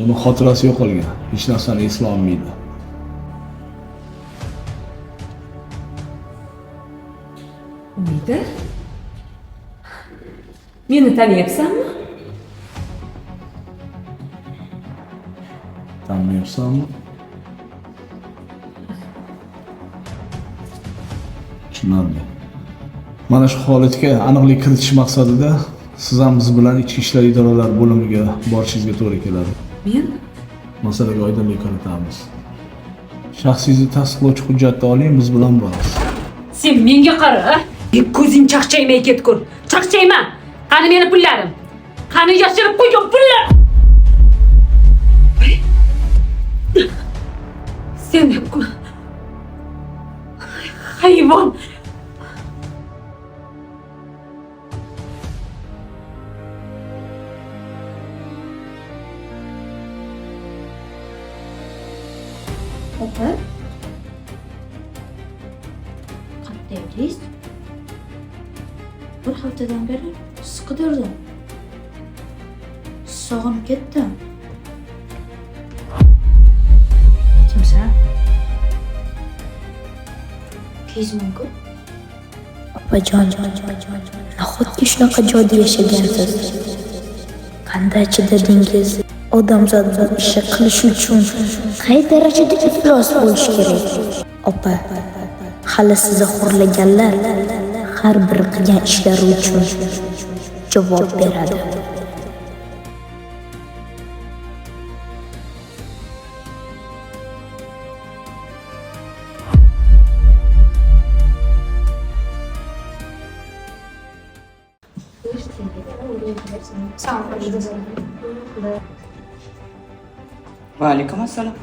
Uni xotirasi yo'qolgan. Hech narsani eslay olmaydi. Umida? Meni taniyapsanmi? Taniyapsanmi? Tushunarli. Mana shu holatga aniqlik kiritish maqsadida siz ham biz bilan ichki ishlar idoralari bo'limiga borishingizga to'g'ri keladi. Men Masalaga oydinlik kiritamiz. Shaxsiyatni tasdiqlovchi hujjatni oling, biz bilan boramiz. sen menga qara. Ko'zing chaqchaymay ketgur. Chaqchayma. Qani meni pullarim? Qani yashirib qo'ygan pullar? Sen hayvon. Opa? Qandaydingiz? Bir haftadan beri siqidirdim. Sog'inib ketdim. Kimsan? Kezmanku? Opajon, nahotki shunaqa joyda yashagansiz? Qanday chidadingiz? Odamzod bu ishni qilish uchun qay darajada iflos bo'lish kerak? Opa, hali sizni xo'rlaganlar har bir qilgan ishlari uchun javob beradi. Va alaykum assalom.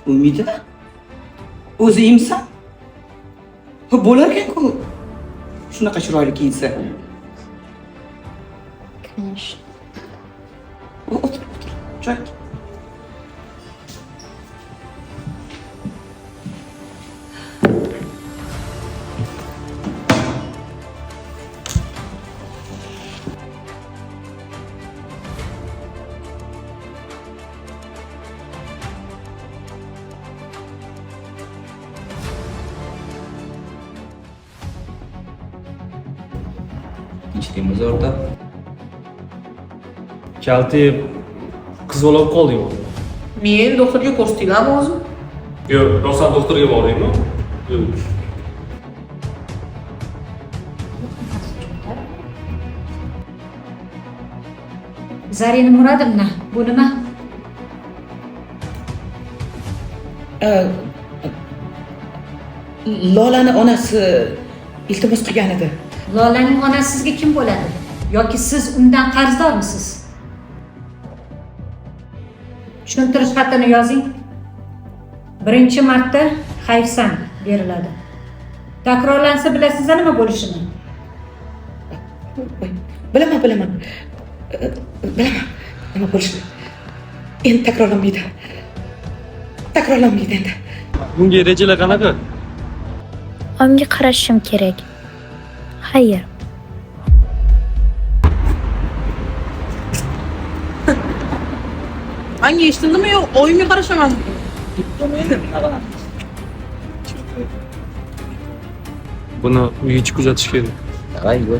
Umida? O'zi imsan? Bo'lar ekan-ku. Shunaqa chiroyli kiyinsa. Конечно. O'tir. Joy. Tinchligimiz o'rta. Kaltib qiz bola bo'lib qoldingmi? Men doktorga ko'rsatdinglarmi o'zi? Yo'q, rostdan doktorga bordingmi? Yo'q. Zarina Murodovna, bu nima? Lolani onasi iltimos qilgan edi. Lolaning onasi sizga kim bo'ladi? Yoki siz undan qarzdormisiz? Tushuntirish xatini yozing. Birinchi marta hayfsan beriladi. Takrorlansa bilasizmi nima bo'lishini? Bilaman. Bilaman. Nima bo'lishini. Endi takrorlanmaydi. Endi. Bunga rejalar qanaqa? Oyimga qarashim kerak. Xayr. Hangi eshitildimi yo'q? Oyimga qarashaman. Buni uyga kuzatish kerak. Ayyo.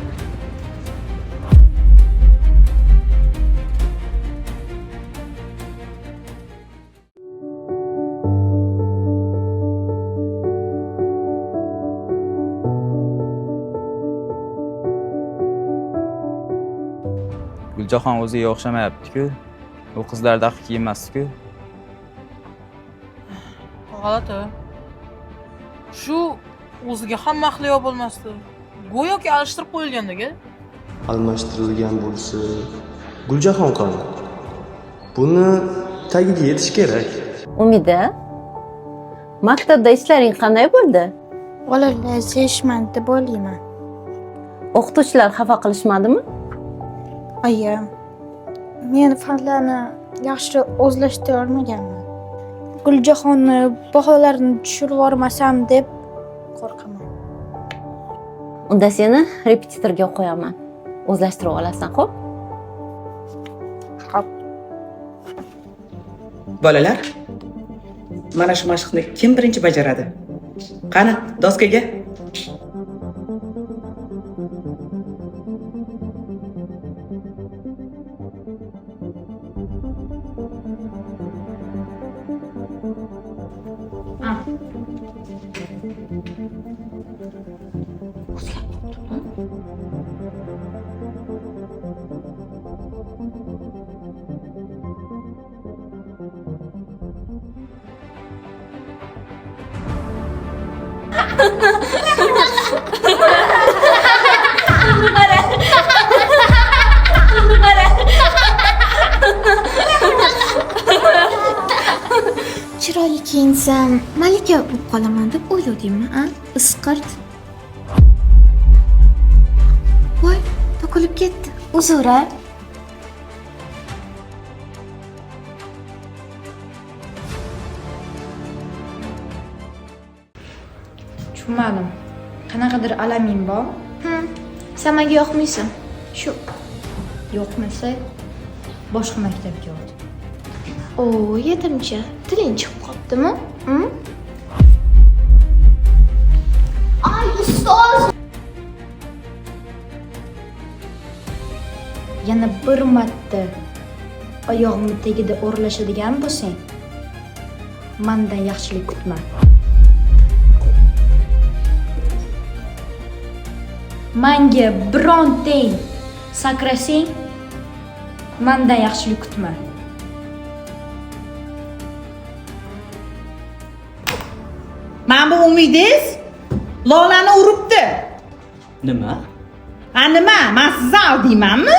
Guljaxon o'ziga o'xshamayapti-ku. U qizlardagi kiyinmasdi-ku. G'alati. Shu o'ziga ham mahliyo bo'lmasdi. Go'yoki alishtirib qo'yilgandek-a? Almashtirilgan bo'lsa, Guljaxon qani? Buni tagiga yetish kerak. Umida, maktabda ishlaring qanday bo'ldi? Bolalar sevishmadi deb o'ylayman. O'qituvchilar xafa qilishmadimi? Oyi, men fanlarni yaxshi o'zlashtira olmaganman. Guljaxonni baholarini tushirib yubormasam deb qo'rqaman. Unda seni repetitorga qo'yaman. O'zlashtirib olasan, xo'p? Hop. Bolalar, mana shu mashqni kim birinchi bajaradi? Qani, doskaga. Chiroyli kiyinsam malika bo'lib qolaman deb o'yladingmi, a? Isqirt. Voy, to'kilib ketdi. Uzr-a. Tushunmadim. Qanaqadir alaming bor? Sen menga yoqmaysan. Shu. Yo'qmasa boshqa maktabga o't. Oo, yetimcha. Tiling chiqib qoptimi? Ay, ustoz. Yana bir marta oyog'imni tagida o'rlashadigan bo'lsang, mendan yaxshilik kutma. Menga birontang sakrasang, mendan yaxshilik kutma. Mana bu Umidiz Lolani uribdi. Nima? Ha nima? Men sizni aldiymanmi?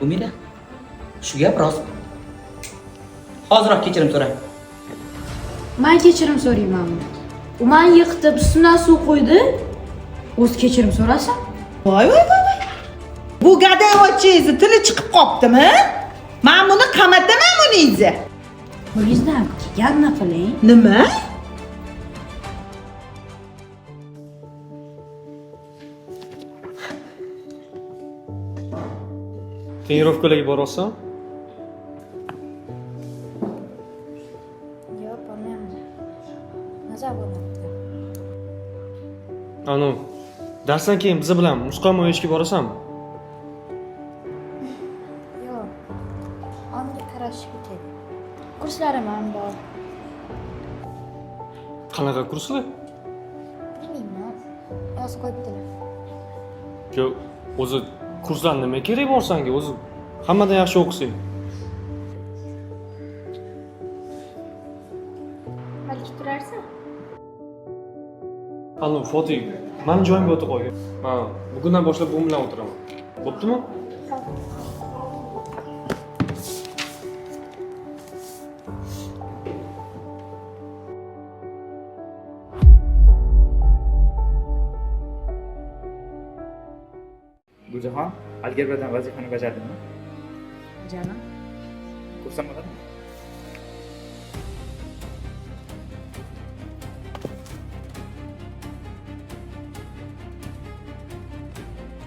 Umida, shu gap rost. Hoziroq kechirim so'ra. Men kechirim so'raymanmi? U meni yiqitib, ustidan suv qo'ydi. O'zi kechirim so'rasan? Voy. Bu gadayevachingizni tili chiqib qoptimi? Men buni qamataman buningizni. Qo'lingizdan kelganini qiling. Nima? Trenirovkalarga boryapsan? Yo'q, bormayman. Maza bo'lyapti. Anu, darsdan keyin biz bilan musiqa namoyishga borasanmi? Yo'q. Onga qarashib ketadi. Kurslarim ham bor. Qanaqa kurslar? Bilmayman. Yoz qo'yibdilar. Yo'q, o'zi kurslar nima kerak bor senga? O'zi hammadan yaxshi o'qisang. Balki turarsan? Anu, Fatih, meni joyimga o'tib qo'ygan. Ha, bugundan boshlab bu bilan o'tiraman. Bo'ptimi? Guljaxon, algebradan vazifani bajardingmi? Janim. Kursdan bo'ladimi?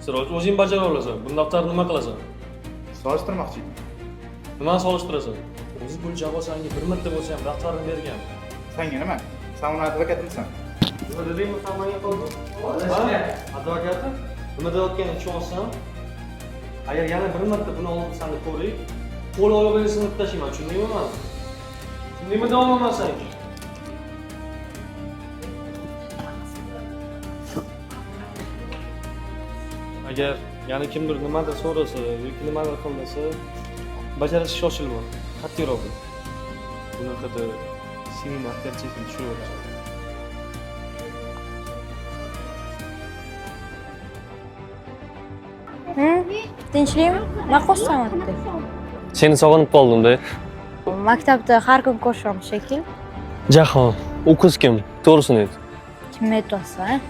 Siroj, o'zing bajara olasan. Bu daftarni nima qilasan? Solishtirmoqchiman. Nimani solishtirasan? O'zi Guljaxon senga bir marta bo'lsa ham daftarni bergan. Senga nima? Sen uni advokatimisan? Nima dedingmi sen menga qoldi? Ha? Advokati? Nima deyotganingni tushunsan? Agar yana bir marta buni olib seni ko'ray, qo'l oyog'ingni sinib tashlayman, tushundingmi men? Tushundingmi deyapman senga? Agar yana kimdir nimadir so'rasa yoki nimadir qilmasa, bajarishga shoshilma. Qat'iyroq bo'l. Bunaqada sening avtoritetini tushiraversan. Tinchlikmi? Naqosdan o'tdi. Seni sog'inib qoldim-da. Maktabda har kun ko'rishamiz shekil. Jahon, u qiz kim? To'g'risini ayt. Kimni aytyapsan?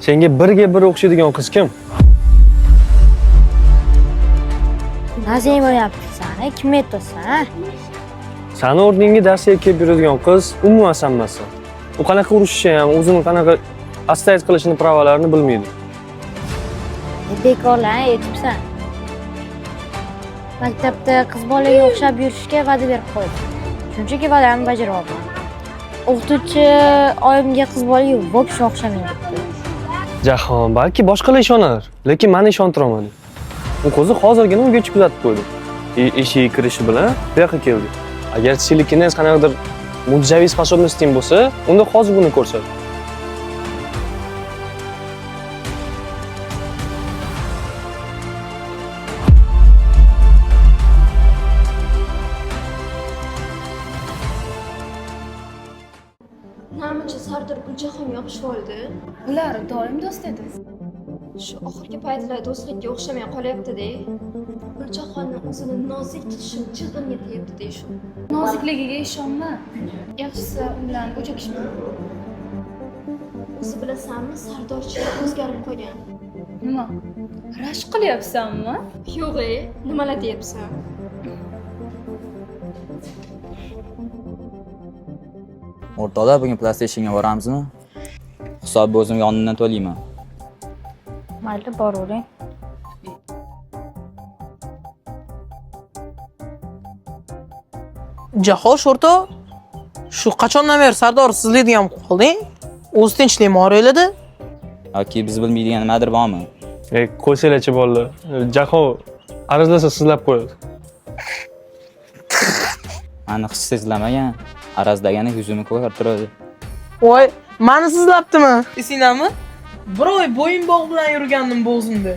Senga birga bir o'xshaydigan qiz kim? Nazim bo'lyapsan, kimni aytyapsan? Sani o'rningga darsga kelib yuradigan qiz umuman sanmassan. U qanaqa urishishni ham, o'zini qanaqa astayt qilishini pravolarini bilmaydi. Bekorlar aytibsan. Maktabda qiz bolaga o'xshab yurishga va'da berib qo'ydi. Shunchaki va'dani bajaryapman. O'qituvchi oyimga qiz bolaga vo'bsha o'xshamaydi debdi. Jahon balki boshqalar ishonar, lekin meni ishontira olmadi. U qizni hozirgina uyga kuzatib qo'ydi. Eshik kirishi bilan bu yoqqa keldi. Agar siznikingiz qanaqadir mo'jizaviy sposobnostim bo'lsa, unda hozir buni ko'rsat. Namuncha Sardor Guljaxonga yopishib oldi. Ular doim do'st edi. Shu oxirgi paytlar do'stlikka o'xshamay qolyapti-da. Guljaxonning o'zini nozik tutishi jig'imga tegibdi-da shu. Nozikligiga ishonma. Yaxshisi u bilan o'chakishma. O'zi bilasanmi, Sardorchilar o'zgarib qolgan. Nima? Rashk qilyapsanmi? Yo'q-e, nimalar deyapsan? O'rtoqlar, bugun PlayStationga boramizmi? Hisobni o'zim yonimdan to'layman. Mayli, boravering. Jahon o'rta, shu qachondan beri Sardor sizlaydigan qolding? O'z tinchlikmi o'raydi? Yoki biz bilmaydigan nimadir bormi? Qo'ysanglarchi bolalar. Jahon arazlasa sizlab qo'yadi. Mani hech sizlamagan. Arazdagani yuzimni ko'rib turadi. Voy, meni sizlabdimi? Esinglarmi? Bir oy bo'yin bog' bilan yurgandim bo'g'zimda.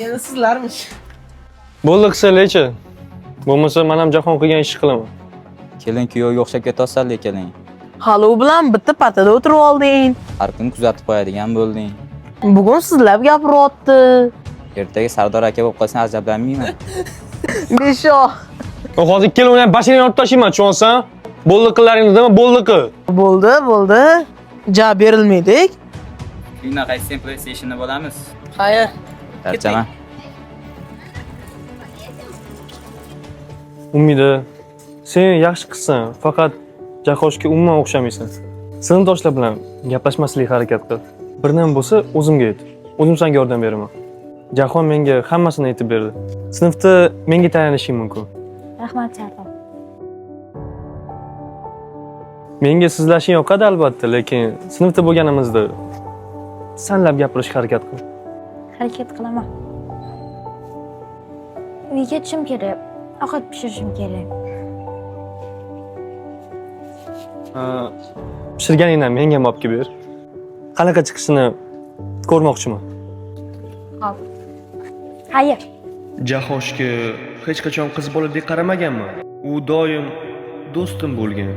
Yana sizlarmish. Bo'ldi qilsanglarchi. Bo'lmasa men ham Jahon qilgan ishni qilaman. Kelin kuyovga o'xshab ketyapsan lekin. Hali u bilan bitta patada o'tirib olding. Har kun kuzatib qo'yadigan bo'lding. Bugun sizlab gapiryapti. Ertaga Sardor aka bo'lib qolsang ajablanmayman. Beshoh. Hozir kelib ham bashingni olib tashlayman, tushunsan? Bo'ldi qillaringni nima bo'ldi qil. Bo'ldi. Ja berilmaydik. Kuyna qaysi PlayStationda bo'lamiz? Xayr. Charchama. Umida, sen yaxshi qilsan, faqat Jahoshga umuman o'xshamaysan. Sinfdoshlar bilan gaplashmaslikka harakat qil. Bir nima bo'lsa, o'zimga ayt. O'zim senga yordam beraman. Jahon menga hammasini aytib berdi. Sinfda menga tayanishing mumkin. Rahmat, Sardor. Menga sizlashing yoqadi albatta, lekin sinfda bo'lganimizda sanlab gapirishga harakat qil. Harakat qilaman. Uyga ketishim kerak. Ovqat pishirishim kerak. Pishirganingdan menga ham olib kelib ber. Qanaqa chiqishini ko'rmoqchiman. Xo'p. Xayr. Jahoshga hech qachon qiz boladek qaramaganman. U doim do'stim bo'lgan.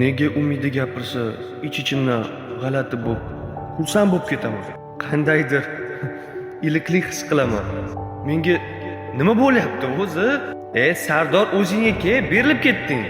Nega Umida gapirsa, ich-ichimdan g'alati bo'lib, xursand bo'lib ketaman. Qandaydir iliqlik his qilaman. Menga nima bo'lyapti o'zi? Sardor o'zingga berilib ketding.